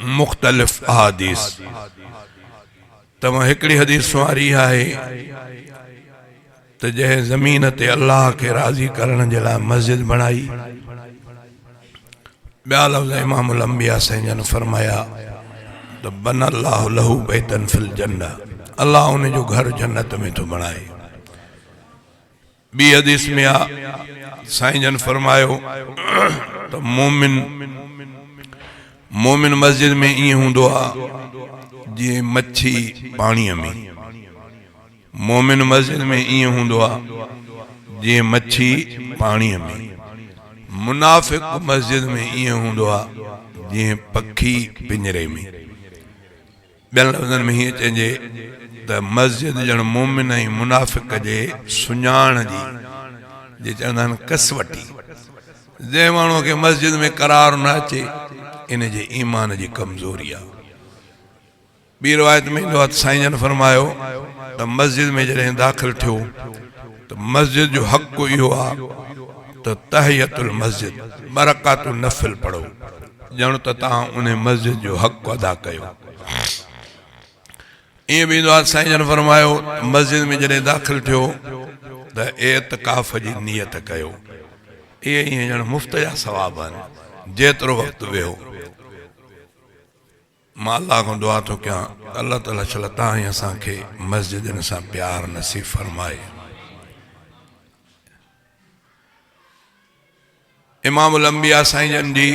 मुख्तलिफ अहादीस तमां हिकड़ी हदीस सुवारी है तो जै ज़मीन ते अल्लाह के राज़ी करण जे लाइ मस्जिद बणाई। ॿिया लफ़्ज़ इमामुल अंबिया साईं ने फरमाया तो बन अल्लाह लहू बैतन फिल जन्नह, अल्लाह उन जो घर जन्नत में तो बणाए। ॿी हदीस में आ साईं जन फरमायो तो मोमिन मस्जिद में ईअं हूंदो आहे जीअं मच्छी पाणीअ में। मोमिन मस्जिद में ईअं हूंदो आहे जीअं मच्छी पाणीअ में। मुनाफिक मस्जिद में ईअं हूंदो आहे जीअं पखी पिंजरे में। ॿियनि लफ़्ज़नि में हीअं चइजे त मस्जिद ॼण मोमिन ऐं मुनाफिक जे सुञाण जी जे चवंदा आहिनि कसवटी। जंहिं माण्हूअ खे मस्जिद में करार न अचे इन जे ईमान जी कमज़ोरी आहे। ॿी रिवायत में ईंदो आहे साईं जन फरमायो त मस्जिद में जॾहिं दाख़िल थियो त मस्जिद जो हक़ इहो आहे त तहियतुल मस्जिद बरकातुल नफ़िल पढ़ो, ॼण त तव्हां उन मस्जिद जो हक़ अदा कयो। ईअं बि ईंदो आहे साईं जन फरमायो मस्जिद में जॾहिं दाख़िल थियो त एतिकाफ़ जी नियत कयो। इहे ईअं ॼण मुफ़्त जा सवाब आहिनि। जेतिरो वक़्तु वेहो मां अल्लाह खां दुआ थो कयां अल्लाह ताला छल तव्हां ई असांखे मस्जिदनि सां प्यार नसीब फरमाए। इमामुल अंबिया साईं जन जी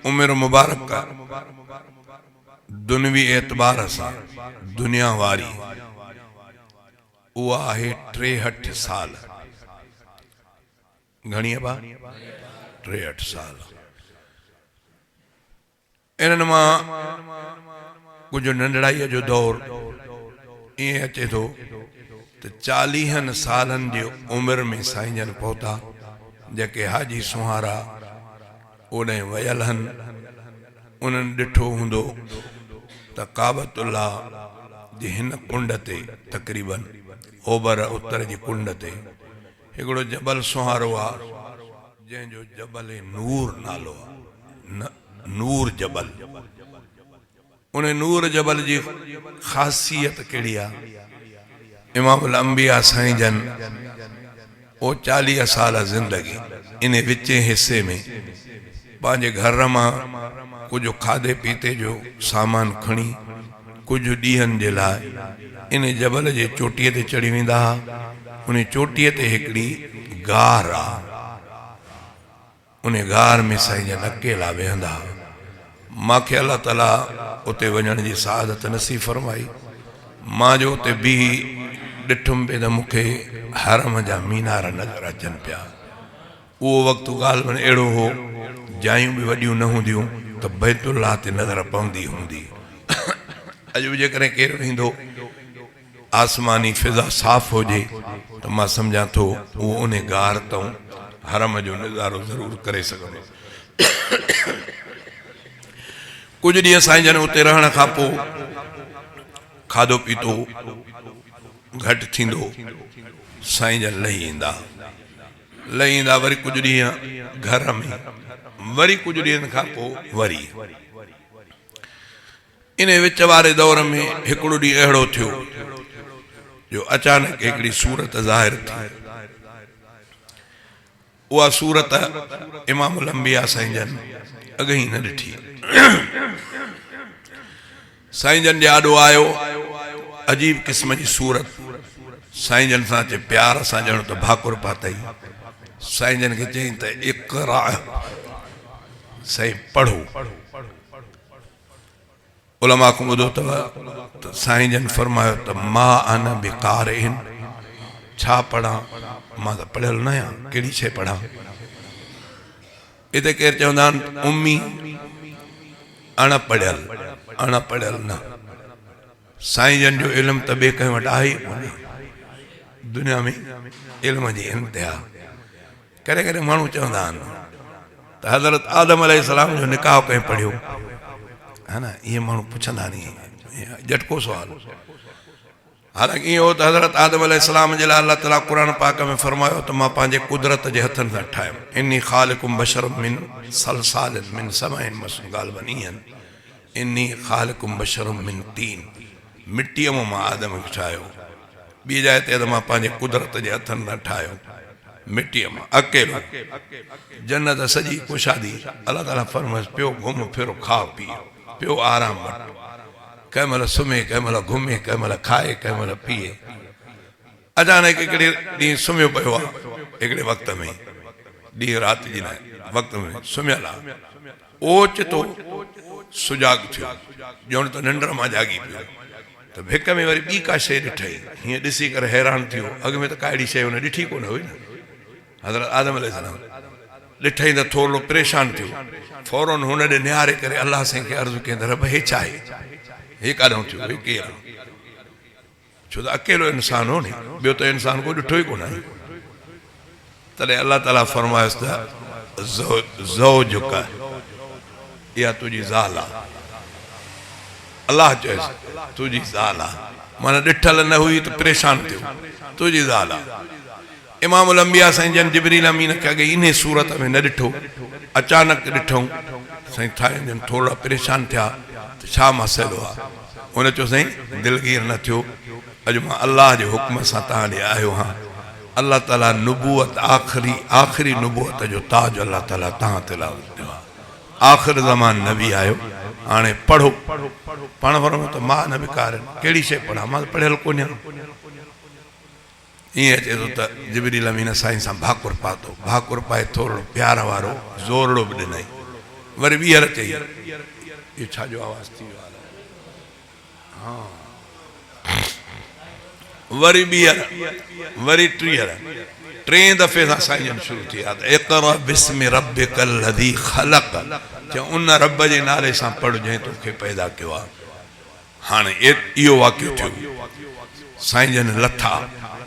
उमिरि मुबारक दुनवी एतबार सां दुनिया वारी उहा आहे 63 साल। घणी बा 63 साल। इन्हनि मां कुछ नंढड़ाईअ जो दौर ईअं अचे थो त 40 सालनि जी उमिरि में साईं जन पहुता। जेके हाजी सुहारा ओॾे वयल आहिनि उन्हनि ॾिठो हूंदो त काबतुल्लाह जे हिन कुंड ते तक़रीबन ओभर उत्तर जी कुंड ते हिकिड़ो जबल सुहारो आहे जंहिंजो जबल नूर नालो आहे। नूर जबल। उन नूर जबल जी ख़ासियत कहिड़ी आहे? इमामुल अंबिया साईं जन ओ 40 साल ज़िंदगी इन विचे हिस्से में पंहिंजे घर मां कुछ खाधे पीते जो सामान खणी कुछ ॾींहंनि जे लाइ इन जबल जे चोटीअ ते चढ़ी वेंदा हुआ। उन चोटीअ ते हिकिड़ी गार आहे, उन गार में साईं जन अकेला वेहंदा हुआ। मूंखे अल्लाह ताला उते वञण जी सआदत नसीब फरमाई। मां जो उते बीह ॾिठुमि पिए त मूंखे हरम जा मीनार नज़र अचनि पिया। उहो वक़्तु ग़ालिबन अहिड़ो हो जायूं बि वॾियूं न हूंदियूं त बैतुल्लाह ते नज़र पवंदी हूंदी। अॼु बि जेकॾहिं केरु ईंदो आसमानी फिज़ा साफ़ हुजे त मां सम्झां थो उहो उन गार तां हरम जो नज़ारो ज़रूरु करे सघंदो। कुछ ॾींहं साईं जन उते रहण खां पोइ खाधो पीतो घटि थींदो। साईं जन लही ईंदा वरी कुछ ॾींहं घर में, वरी कुछ ॾींहंनि खां पोइ वरी। इन विच वारे दौर में हिकिड़ो ॾींहुं अहिड़ो थियो जो अचानक हिकिड़ी सूरत ज़ाहिर थी। उहा सूरत इमामुल अंबिया साईं जन अॻई न ॾिठी। साईं जन जे आॾो आयो अजीब क़िस्म जी सूरत। साईं जन सां चे प्यार सां ॼण त भाकुर पातई। साईं जन खे चई त इक़रा, साईं पढ़ो। उलमा को ॿुधो अथव त साईं जन फरमायो त मां अन बिक़ारिन, छा पढ़ां? मां त पढ़ियल न आहियां, कहिड़ी शइ पढ़ां? हिते केरु चवंदा आहिनि उम्मी, अणपढ़ियल न। साईं जन जो इल्मु त ॿिए कंहिं वटि आहे ई कोन्हे। दुनिया में इल्म जी इंतिहा। कॾहिं कॾहिं माण्हू चवंदा आहिनि त हज़रत आदम अलैहिस्सलाम जो निकाह कंहिं पढ़ियो है न। इहे माण्हू पुछंदा नी, झटको सुवाल। हालांकि इहो त हज़रत आदम अलैहिस्सलाम जे लाइ अल्लाह ताला क़ुरान पाक में फरमायो त मां पंहिंजे कुदरत जे हथनि सां ठाहियुमि। इन्नी ख़ालिकुम बशरम मिन सलसालिन मिन समाइन मस्नून। ॻाल्हि बनी आहिनि इन्नी ख़ालिक़ुम बशरुम मिन तीन, मिट्टीअ मां आदम खे ठाहियो। ॿी जाइ ते मां पंहिंजे कुदरत जे हथनि सां ठाहियो, मिट्टीअ मां अकेलो। जन्नत सॼी कुशादी, अलाह ताला फरमाइस पियो घुम फिरो, खा पी, पियो आराम वठ, कंहिं महिल सुम्हे, कंहिं महिल घुमे, कंहिं महिल खाए, कंहिं महिल पीए। अचानक हिकिड़े ॾींहुं सुम्हियो पियो आहे, हिकिड़े वक़्त में, ॾींहुं राति जी न वक़्त में सुम्हियल आहे, ओचितो सुजाग थियो, ॼण त निंड मां जागी पियो, त भिक में वरी ॿी का शइ ॾिठई। हीअं ॾिसी करे हैरान थियो, अॻ में त का अहिड़ी शइ हुन ॾिठी कोन हुई न। हज़रत आदम अलैहिस्सलाम ॾिठई त थोरो परेशान थियो, फौरन हुन ॾे निहारे करे अलाह साईं खे अर्ज़ु कयईं त रब हे छा आहे, हे काॾों थियो, हे केरु? छो त अकेलो इंसान हो नी, ॿियो त इंसान को ॾिठो ई कोन आहे। तॾहिं अलाह ताला फरमायुसि त ज़ौजुक, इहा तुंहिंजी ज़ाल आहे। अलाह चयसि तुंहिंजी ज़ाल आहे, माना ॾिठल न हुई त परेशान थियो, तुंहिंजी ज़ाल आहे। इमामुल अंबिया साईं जन जिब्रील अमीन खे अॻे इन सूरत में न ॾिठो, अचानक ॾिठऊं साईं ठाहिनि जन थोरा परेशान थिया त छा मसइलो आहे? हुन चयो साईं दिलगीर न थियो, अॼु मां अलाह जे हुक्म सां तव्हां ॾे आयो आहियां। अल्लाह ताला नुबूअत आख़िरी नुबूअत जो ताज अल्लाह ताला तव्हां ते लाॻू आहे। आख़िर ज़मान नबी आयो, हाणे पढ़ो। पाण फरमायो त मां न बिकारनि, कहिड़ी शइ पढ़ा, मां पढ़ियल कोन आहियां। ईअं चए थो त जिब्रील अमीन साईं सां भाकुर पातो, भाकुर पाए थोरो प्यार वारो ज़ोरड़ो बि ॾिनई, वरी ॿीहर चई, इहो छाजो आवाज़ थी वियो आहे? हा, वरी ॿीहर, वरी टीहर, टे दफ़े सां साईं जन शुरू थी विया त इक़रा बिस्मि रब्बिकल लज़ी ख़लक़, चयो उन रब जे नाले सां पढ़ जंहिं तोखे पैदा कयो आहे। हाणे इहो वाक़ियो थियो, साईं जन लथा,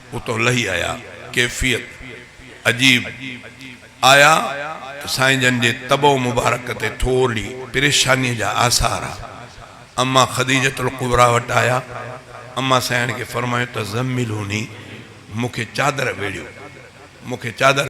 उतो लही आया, कैफ़ियत अजीब आया त साईं जन जे तबो मुबारक ते थोरी परेशानीअ जा आसार आहे। अम्मा ख़दीजतुल कुबरा वटि आया, अम्मा साईं खे फरमायो त ज़म्मिलूनी, मूंखे चादर वेड़ियो, मूंखे चादर